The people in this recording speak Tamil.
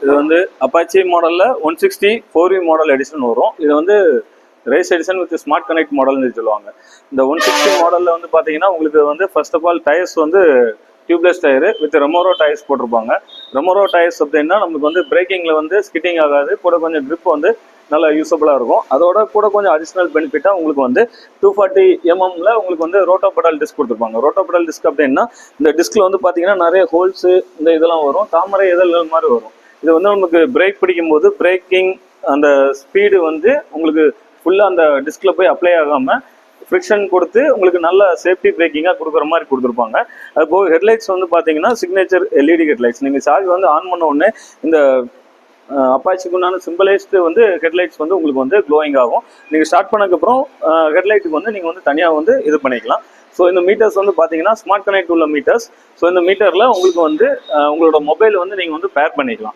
இது வந்து அப்பாச்சி மாடல்ல 160 4V மாடல் எடிஷன் வரும். இது வந்து race edition with smart connect மாடல்னு சொல்லுவாங்க. இந்த 160 மாடல்ல வந்து பாத்தீங்கன்னா உங்களுக்கு வந்து ஃபர்ஸ்ட் ஆஃப் ஆல் டயர்ஸ் வந்து tubeless tyre with Remora tyres போட்டிருப்பாங்க. ரெமோரோ டயர்ஸ் அப்படின்னா நமக்கு வந்து பிரேக்கிங்ல வந்து ஸ்கிட்டிங் ஆகாது, கூட கொஞ்சம் கிரிப் வந்து நல்லா யூஸபிளா இருக்கும். அதோட கூட கொஞ்சம் அடிஷனல் பெனிஃபிட்டா உங்களுக்கு வந்து 240 mm உங்களுக்கு வந்து ரோட்டோ பெடல் டிஸ்க் கொடுத்துருப்பாங்க. ரோட்டோ பெடல் டிஸ்க் அப்படின்னா இந்த டிஸ்க்ல வந்து பாத்தீங்கன்னா நிறைய ஹோல்ஸ் இந்த இதெல்லாம் வரும், தாமரை இதழ்கள் மாதிரி வரும். இது வந்து நமக்கு பிரேக் பிடிக்கும் போது பிரேக்கிங் அந்த ஸ்பீடு வந்து உங்களுக்கு ஃபுல்லா அந்த டிஸ்க்ல போய் அப்ளை ஆகாம ஃப்ரிக்ஷன் கொடுத்து உங்களுக்கு நல்ல சேஃப்டி பிரேக்கிங்காக கொடுக்குற மாதிரி கொடுத்துருப்பாங்க. அது போக ஹெட்லைட்ஸ் வந்து பார்த்தீங்கன்னா சிக்னேச்சர் எல்இடி ஹெட்லைட்ஸ். நீங்கள் சார்ஜ் வந்து ஆன் பண்ண உடனே இந்த அப்பாச்சிக்குண்டான சிம்பிளைஸ்டு வந்து ஹெட்லைட்ஸ் வந்து உங்களுக்கு வந்து க்ளோயிங் ஆகும். நீங்கள் ஸ்டார்ட் பண்ணதுக்கப்புறம் ஹெட்லைட்டுக்கு வந்து நீங்கள் வந்து தனியாக வந்து இது பண்ணிக்கலாம். ஸோ இந்த மீட்டர்ஸ் வந்து பார்த்தீங்கன்னா ஸ்மார்ட் கனெக்ட் உள்ள மீட்டர்ஸ். ஸோ இந்த மீட்டரில் உங்களுக்கு வந்து உங்களோட மொபைல் வந்து நீங்கள் வந்து பேர் பண்ணிக்கலாம்.